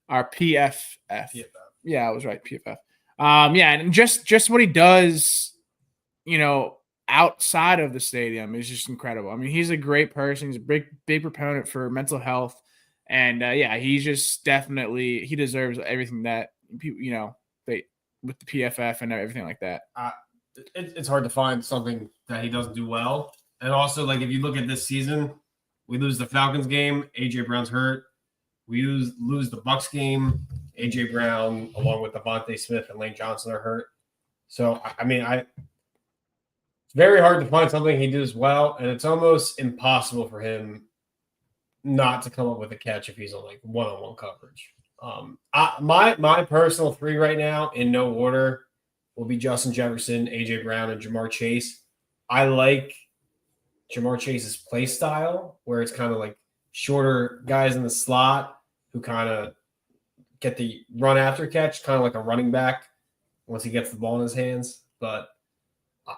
Our PFF. Yeah, I was right, PFF. And just what he does, outside of the stadium is just incredible. I mean, he's a great person. He's a big proponent for mental health. And he's just definitely, he deserves everything that people, with the PFF and everything like that. It's hard to find something that he doesn't do well. And also, like, if you look at this season, we lose the Falcons game, AJ Brown's hurt. We lose the Bucks game, AJ Brown, along with Devontae Smith and Lane Johnson are hurt. So, I mean, It's very hard to find something he does well, and it's almost impossible for him not to come up with a catch if he's on like one-on-one coverage. My personal three right now, in no order, will be Justin Jefferson, AJ Brown, and Jamar Chase. I like Jamar Chase's play style, where it's kind of like shorter guys in the slot who kind of get the run after catch, kind of like a running back once he gets the ball in his hands. But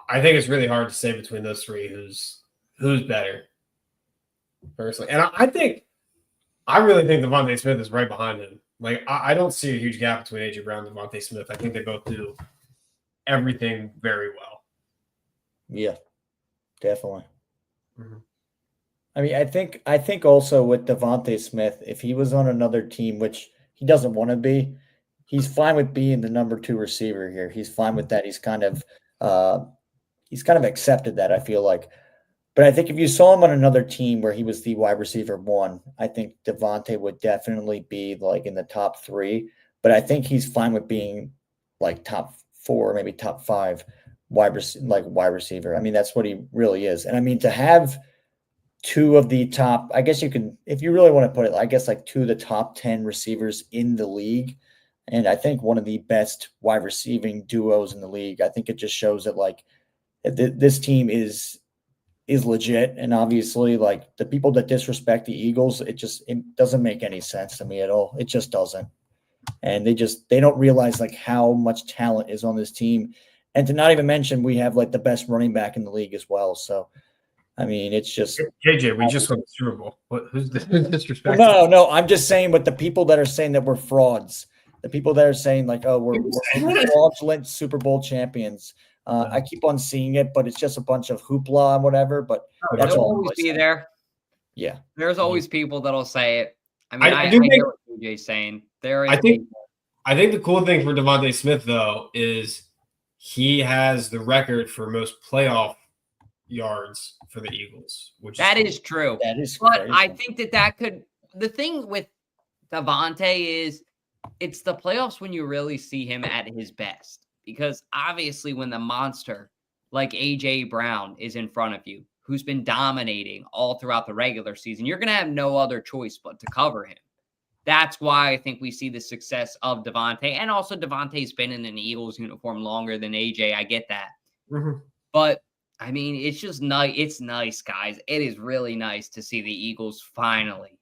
I think it's really hard to say between those three who's better, personally. And I really think Devontae Smith is right behind him. Like, I don't see a huge gap between AJ Brown and Devontae Smith. I think they both do everything very well. Yeah, definitely. Mm-hmm. I mean, I think also with Devontae Smith, if he was on another team, which he doesn't want to be, he's fine with being the number 2 receiver here. He's fine with that. He's kind of accepted that, I feel like. But I think if you saw him on another team where he was the wide receiver 1, I think Devontae would definitely be like in the top 3. But I think he's fine with being like top 4, maybe top 5 wide receiver. I mean, that's what he really is. And I mean, to have 2 of the top, I guess you can, if you really want to put it, I guess like 2 of the top 10 receivers in the league. And I think one of the best wide receiving duos in the league. I think it just shows that like this team is legit. And obviously, like, the people that disrespect the Eagles, it doesn't make any sense to me at all. It just doesn't. And they don't realize like how much talent is on this team. And to not even mention, we have like the best running back in the league as well. So, I mean, it's just KJ, we just won the Super Bowl. Who's disrespecting? No, I'm just saying, with the people that are saying that we're frauds, the people that are saying like, oh, we're fraudulent Super Bowl champions. I keep on seeing it, but it's just a bunch of hoopla and whatever. But that's They'll all always be there. Yeah, there's always people that'll say it. I mean, I I do think hear what DJ's saying. I think the cool thing for Devontae Smith though is he has the record for most playoff yards for the Eagles, which is true. That is, but crazy. I think that could. The thing with Devontae is it's the playoffs when you really see him at his best. Because obviously when the monster like A.J. Brown is in front of you, who's been dominating all throughout the regular season, you're going to have no other choice but to cover him. That's why I think we see the success of Devontae. And also Devontae's been in an Eagles uniform longer than A.J. I get that. Mm-hmm. But, I mean, it's just nice. It's nice, guys. It is really nice to see the Eagles finally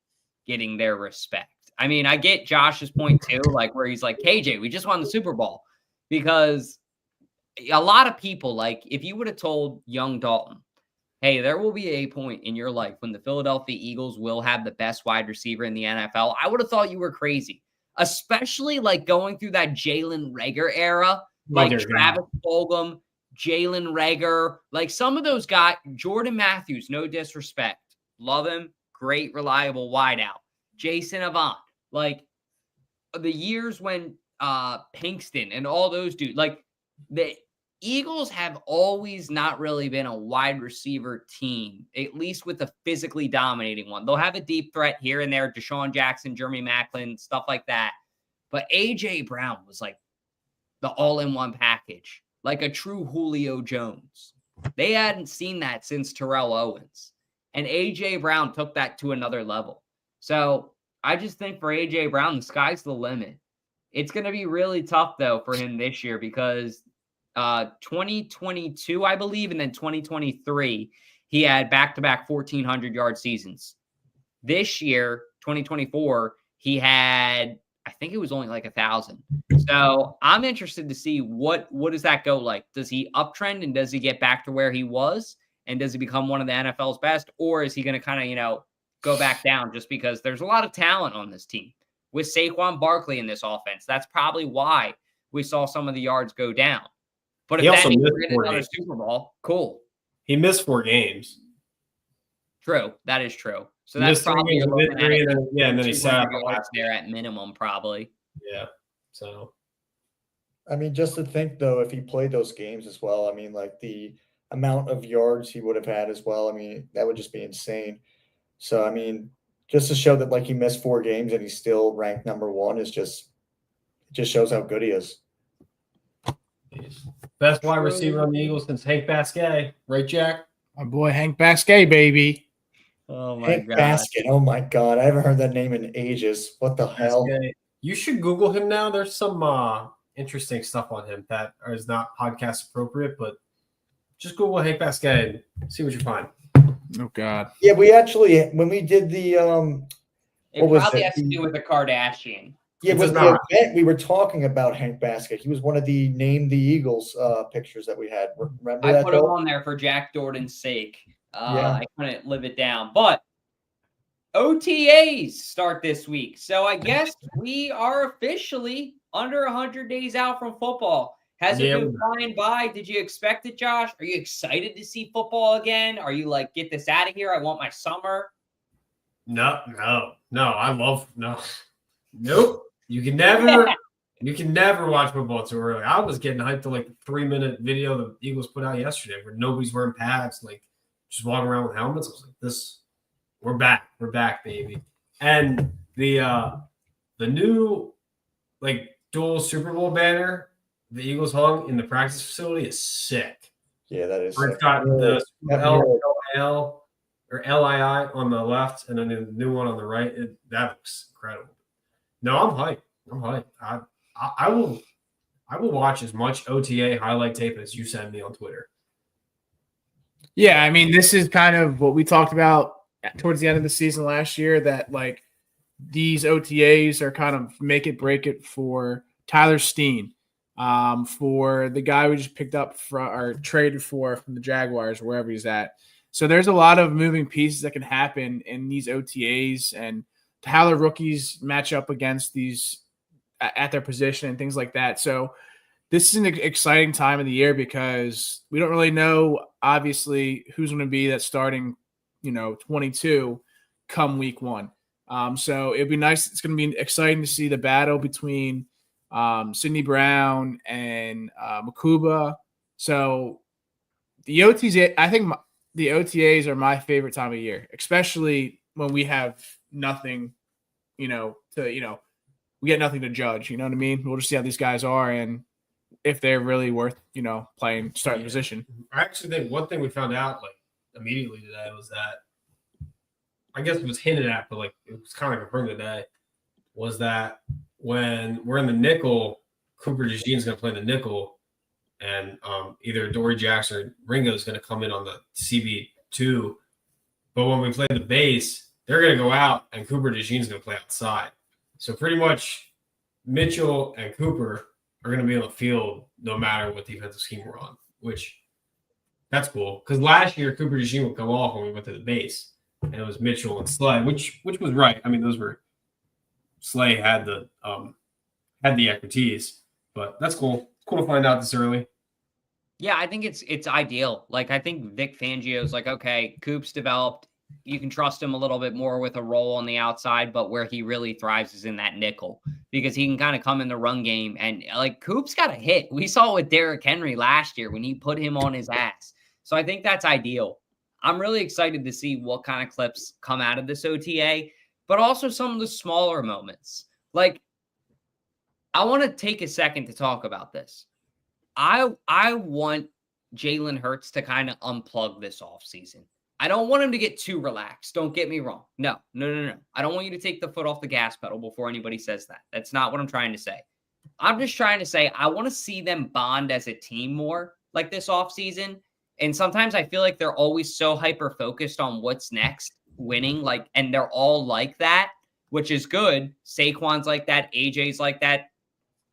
getting their respect. I mean, I get Josh's point too, like where he's like, KJ, we just won the Super Bowl. Because a lot of people, like, if you would have told young Dalton, hey, there will be a point in your life when the Philadelphia Eagles will have the best wide receiver in the NFL, I would have thought you were crazy. Especially, like, going through that Jalen Reagor era, like Travis Fulgham, Jalen Reagor, like some of those guys, Jordan Matthews, no disrespect. Love him. Great, reliable wideout. Jason Avant. Like, the years when Pinkston and all those dudes, like the Eagles have always not really been a wide receiver team, at least with a physically dominating one. They'll have a deep threat here and there, Deshaun Jackson, Jeremy Maclin, stuff like that. But A.J. Brown was like the all-in-one package, like a true Julio Jones. They hadn't seen that since Terrell Owens. And A.J. Brown took that to another level. So I just think for A.J. Brown, the sky's the limit. It's going to be really tough, though, for him this year because 2022, I believe, and then 2023, he had back-to-back 1,400-yard seasons. This year, 2024, he had, I think it was only like 1,000. So I'm interested to see what does that go like? Does he uptrend and does he get back to where he was? And does he become one of the NFL's best? Or is he going to kind of, go back down just because there's a lot of talent on this team? With Saquon Barkley in this offense, that's probably why we saw some of the yards go down. But if that means we're in another Super Bowl, cool. He missed 4 games. True, that is true. So that's probably and then he sat out there at minimum, probably. Yeah. So, I mean, just to think though, if he played those games as well, I mean, like the amount of yards he would have had as well. I mean, that would just be insane. So, I mean, just to show that like he missed 4 games and he's still ranked number 1 is just shows how good he is. Best wide receiver on the Eagles since Hank Basquet, right, Jack? My boy Hank Basquet, baby. Oh my Hank god. Basket. Oh my god. I haven't heard that name in ages. What the hell? Basquet. You should Google him now. There's some interesting stuff on him that is not podcast appropriate, but just Google Hank Basquet and see what you find. Oh God. Yeah, we actually when we did the It what was probably it? has to do with the Kardashian. Yeah, It with does the not. event, we were talking about Hank Basket. He was one of the Name the Eagles pictures that we had. Remember I that? put him Bill? on there for Jack Jordan's sake. Yeah. I couldn't live it down. But OTAs start this week. So I guess we are officially under 100 days out from football. Has it been flying by? Did you expect it, Josh? Are you excited to see football again? Are you like, get this out of here? I want my summer. No. I love Nope. You can never watch football too early. I was getting hyped to like the 3-minute video the Eagles put out yesterday where nobody's wearing pads, like just walking around with helmets. I was like, we're back, baby. And the new like dual Super Bowl banner the Eagles hung in the practice facility is sick. Yeah, that is. It's sick. got the L- or LII on the left, and then the new one on the right. That looks incredible. No, I'm hyped. I will watch as much OTA highlight tape as you send me on Twitter. Yeah, I mean, this is kind of what we talked about towards the end of the season last year, that like these OTAs are kind of make it break it for Tyler Steen, for the guy we just picked up or traded for from the Jaguars, wherever he's at. So there's a lot of moving pieces that can happen in these OTAs and how the rookies match up against these at their position and things like that. So this is an exciting time of the year because we don't really know, obviously, who's going to be that starting, 22 come week 1. So it'd be nice. It's going to be exciting to see the battle between Sidney Brown and Makuba. So the OTAs, I think the OTAs are my favorite time of year, especially when we have nothing, we get nothing to judge. You know what I mean? We'll just see how these guys are and if they're really worth, playing starting position. I actually think one thing we found out like immediately today was that I guess it was hinted at, but like it was kind of confirmed today, was that when we're in the nickel, Cooper DeJean's going to play the nickel, and either Dory Jackson or Ringo is going to come in on the CB2. But when we play the base, they're going to go out, and Cooper DeJean's going to play outside. So pretty much Mitchell and Cooper are going to be on the field no matter what defensive scheme we're on, which that's cool. Because last year, Cooper DeJean would come off when we went to the base, and it was Mitchell and Slay, which was right. I mean, those were Slay had the expertise, but that's cool. It's cool to find out this early. Yeah, I think it's ideal. Like, I think Vic Fangio's like, okay, Coop's developed. You can trust him a little bit more with a role on the outside, but where he really thrives is in that nickel because he can kind of come in the run game. And like Coop's got a hit. We saw it with Derrick Henry last year when he put him on his ass. So I think that's ideal. I'm really excited to see what kind of clips come out of this OTA, but also some of the smaller moments. Like, I want to take a second to talk about this. I want Jalen Hurts to kind of unplug this offseason. I don't want him to get too relaxed. Don't get me wrong. No. I don't want you to take the foot off the gas pedal before anybody says that. That's not what I'm trying to say. I'm just trying to say I want to see them bond as a team more like this offseason. And sometimes I feel like they're always so hyper-focused on what's next, winning, and they're all like that, which is good. Saquon's like that. AJ's like that.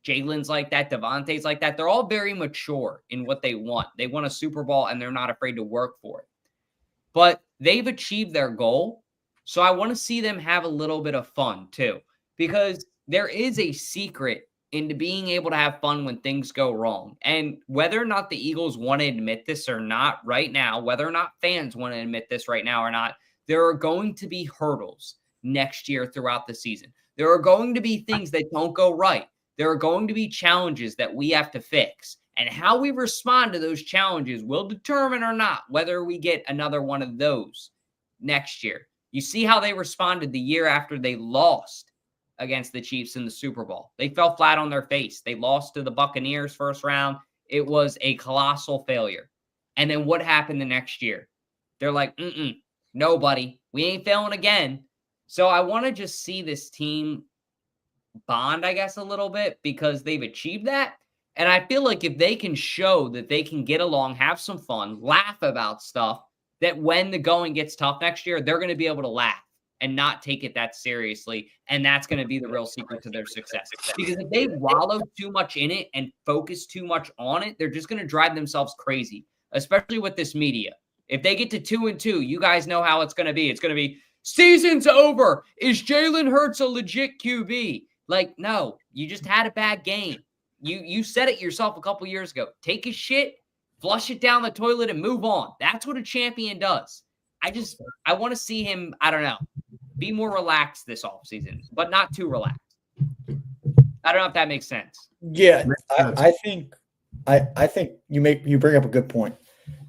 Jalen's like that. Devontae's like that. They're all very mature in what they want. They want a Super Bowl, and they're not afraid to work for it. But they've achieved their goal, so I want to see them have a little bit of fun too, because there is a secret into being able to have fun when things go wrong. And whether or not the Eagles want to admit this or not right now, whether or not fans want to admit this right now or not, there are going to be hurdles next year throughout the season. There are going to be things that don't go right. There are going to be challenges that we have to fix. And how we respond to those challenges will determine or not whether we get another one of those next year. You see how they responded the year after they lost against the Chiefs in the Super Bowl. They fell flat on their face. They lost to the Buccaneers first round it was a colossal failure. And then what happened the next year? They're like, nobody. We ain't failing again. So I want to just see this team bond, I guess, a little bit because they've achieved that. And I feel like if they can show that they can get along, have some fun, laugh about stuff, that when the going gets tough next year, they're going to be able to laugh and not take it that seriously. And that's going to be the real secret to their success. Because if they wallow too much in it and focus too much on it, they're just going to drive themselves crazy, especially with this media. If they get to 2-2, you guys know how it's going to be. It's going to be, season's over. Is Jalen Hurts a legit QB? Like, no, you just had a bad game. You said it yourself a couple years ago. Take a shit, flush it down the toilet, and move on. That's what a champion does. I want to see him, I don't know, be more relaxed this offseason, but not too relaxed. I don't know if that makes sense. Yeah, I think you bring up a good point.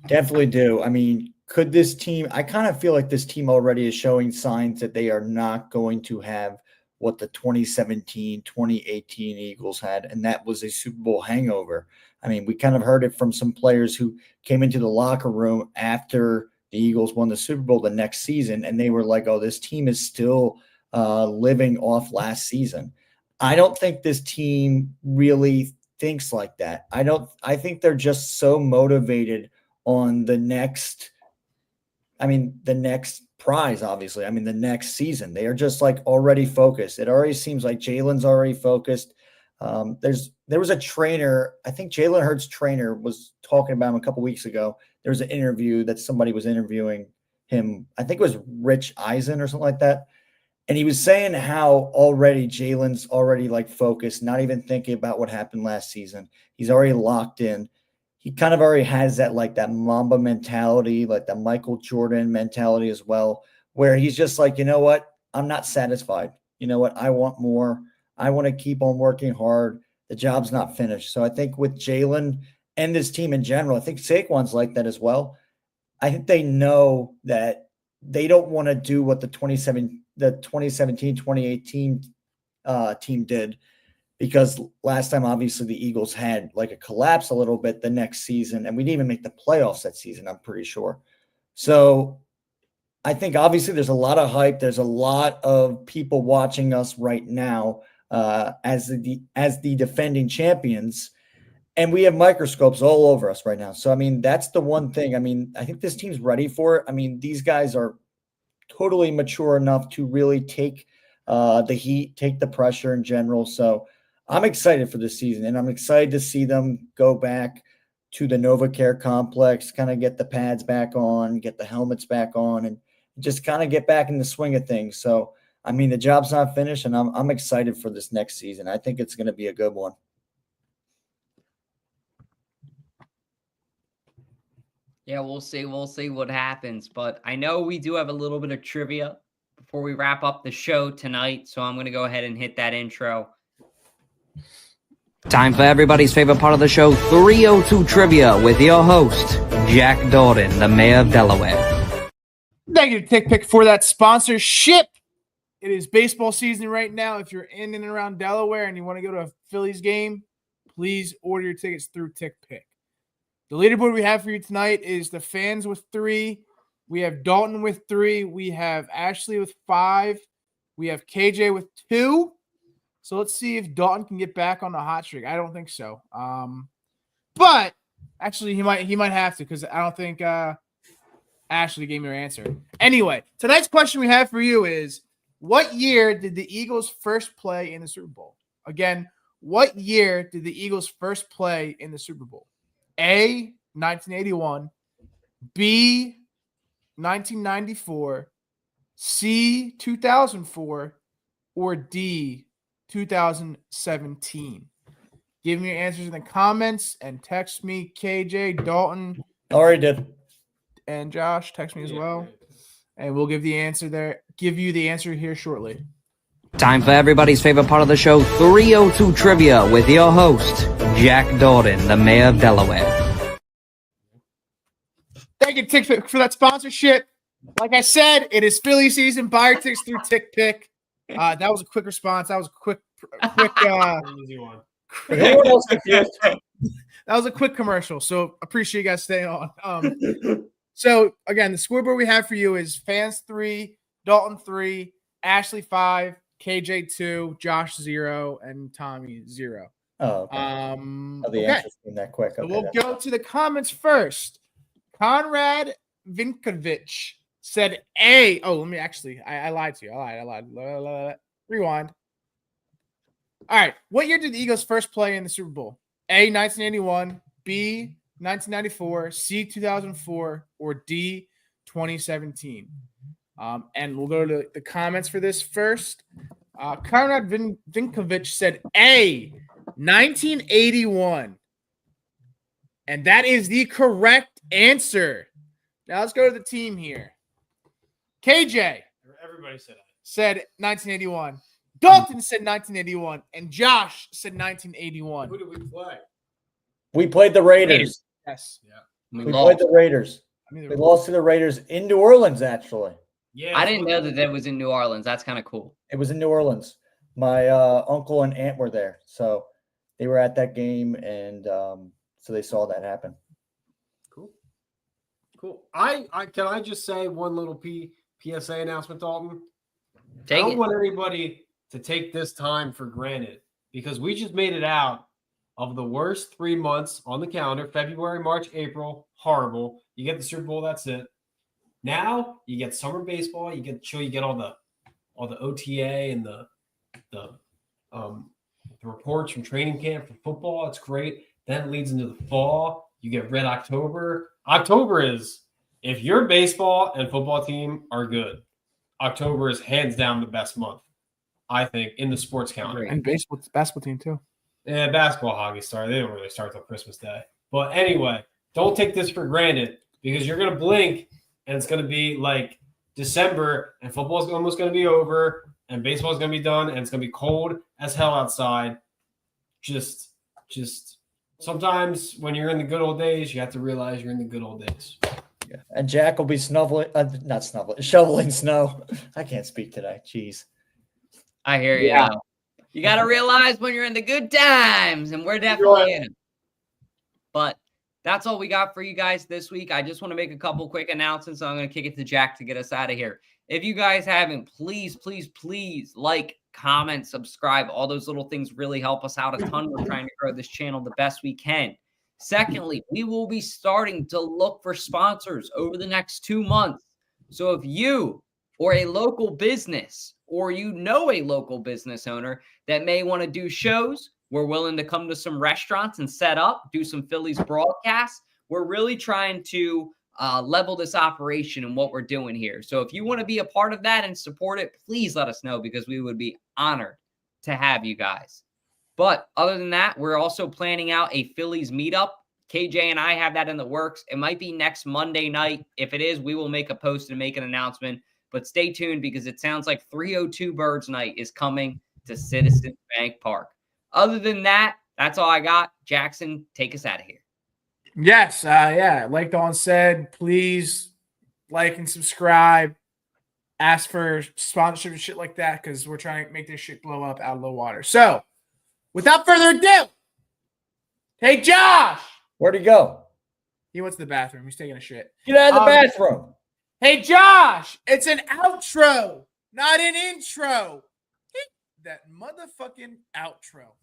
Definitely do. I mean, could this team, I kind of feel like this team already is showing signs that they are not going to have what the 2017, 2018 Eagles had, and that was a Super Bowl hangover. I mean, we kind of heard it from some players who came into the locker room after the Eagles won the Super Bowl the next season, and they were like, oh, this team is still living off last season. I don't think this team really thinks like that. I think they're just so motivated on the next prize, obviously. I mean, the next season. They are just like already focused. It already seems like Jalen's already focused. There was a trainer, I think Jalen Hurts' trainer was talking about him a couple weeks ago. There was an interview that somebody was interviewing him. I think it was Rich Eisen or something like that. And he was saying how already Jalen's already like focused, not even thinking about what happened last season. He's already locked in. He kind of already has that like that Mamba mentality, like the Michael Jordan mentality as well, where he's just like, you know what? I'm not satisfied. You know what? I want more. I want to keep on working hard. The job's not finished. So I think with Jalen and this team in general, I think Saquon's like that as well. I think they know that they don't want to do what the 2017, 2018 team did, because last time, obviously, the Eagles had like a collapse a little bit the next season, and we didn't even make the playoffs that season, I'm pretty sure. So I think obviously there's a lot of hype. There's a lot of people watching us right now as the defending champions, and we have microscopes all over us right now. So, I mean, that's the one thing. I mean, I think this team's ready for it. I mean, these guys are totally mature enough to really take the heat, take the pressure in general. So I'm excited for this season, and I'm excited to see them go back to the NovaCare Complex, kind of get the pads back on, get the helmets back on, and just kind of get back in the swing of things. So, I mean, the job's not finished, and I'm excited for this next season. I think it's going to be a good one. Yeah, we'll see. We'll see what happens. But I know we do have a little bit of trivia before we wrap up the show tonight. So I'm going to go ahead and hit that intro. Time for everybody's favorite part of the show, 302 Trivia, with your host, Jack Dalton, the mayor of Delaware. Thank you to Tick Pick for that sponsorship. It is baseball season right now. If you're in and around Delaware and you want to go to a Phillies game, please order your tickets through Tick Pick. The leaderboard we have for you tonight is the fans with 3. We have Dalton with 3. We have Ashley with 5. We have KJ with 2. So let's see if Dalton can get back on the hot streak. I don't think so. But actually he might have to, because I don't think Ashley gave me her answer. Anyway, tonight's question we have for you is, what year did the Eagles first play in the Super Bowl? Again, what year did the Eagles first play in the Super Bowl? A, 1981, B, 1994, C, 2004, or D, 2017? Give me your answers in the comments and text me, KJ, Dalton. Already did. And Josh, text me as well. And we'll give you the answer here shortly. Time for everybody's favorite part of the show, 302 Trivia, with your host, Jack Dalton, the mayor of Delaware. Thank you, Tick Pick, for that sponsorship. Like I said, it is Philly season. Buy your tickets through Tick Pick. That was a quick response. That was a quick Easy one. Anyone else confused? That was a quick commercial, so appreciate you guys staying on. So again, the scoreboard we have for you is Fans 3, Dalton 3, Ashley 5, KJ 2, Josh 0, and Tommy 0. Oh, okay. The answers came that quick. So Okay, we'll go to the comments first. Conrad Vinkovich said A. Oh, let me actually. I lied to you. I lied. Rewind. All right. What year did the Eagles first play in the Super Bowl? A, 1981, B, 1994, C, 2004, or D, 2017. And we'll go to the comments for this first. Conrad Vinkovich said A, 1981. And that is the correct answer. Now let's go to the team here. KJ. Everybody said 1981. Dalton said 1981. And Josh said 1981. Who did we play? We played the Raiders. Yes. Yeah. We played the Raiders. We lost to the Raiders in New Orleans, actually. Yeah. I didn't know that was in New Orleans. That's kind of cool. It was in New Orleans. My uncle and aunt were there. So they were at that game, and so they saw that happen. Cool. I can I just say one little PSA announcement, Dalton? I Take don't it. want anybody to take this time for granted because we just made it out of the worst 3 months on the calendar. February, March, April, horrible. You get the Super Bowl, that's it. Now you get summer baseball, you get all the OTA and the reports from training camp for football. It's great. Then it leads into the fall. You get Red October. October is, if your baseball and football team are good, October is hands down the best month, I think, in the sports calendar. And basketball team too. Yeah, basketball hockey start. They don't really start till Christmas Day. But anyway, don't take this for granted because you're going to blink and it's going to be like December and football is almost going to be over and baseball is going to be done and it's going to be cold as hell outside. Just sometimes when you're in the good old days, you have to realize you're in the good old days. Yeah. And Jack will be shoveling snow. I can't speak today. Jeez. I hear you. Yeah. You got to realize when you're in the good times, and we're definitely in them. But that's all we got for you guys this week. I just want to make a couple quick announcements. So I'm going to kick it to Jack to get us out of here. If you guys haven't, please like, comment, subscribe. All those little things really help us out a ton. We're trying to grow this channel the best we can. Secondly, we will be starting to look for sponsors over the next 2 months. So if you or a local business or a local business owner that may want to do shows, we're willing to come to some restaurants and set up, do some Phillies broadcasts. We're really trying to level this operation and what we're doing here. So if you want to be a part of that and support it, please let us know because we would be honored to have you guys. But other than that, we're also planning out a Phillies meetup. KJ and I have that in the works. It might be next Monday night. If it is, we will make a post and make an announcement. But stay tuned because it sounds like 302 Birds Night is coming to Citizens Bank Park. Other than that, that's all I got. Jackson, take us out of here. Yes, like Dawn said, please like and subscribe. Ask for sponsorship and shit like that because we're trying to make this shit blow up out of low water. So, without further ado, hey, Josh! Where'd he go? He went to the bathroom. He's taking a shit. Get out of the bathroom. Hey, Josh! It's an outro, not an intro. That motherfucking outro.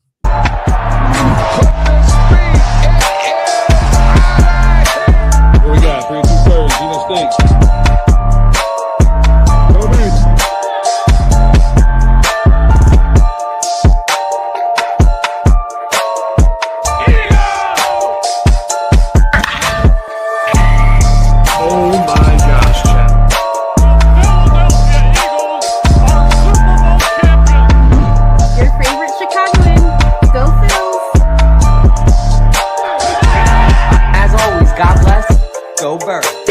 What we got? 302 birds. Stinks. Go Birds. Oh my gosh, chat. Your favorite Chicagoan. Go Phils. As always, God bless. Go Birds.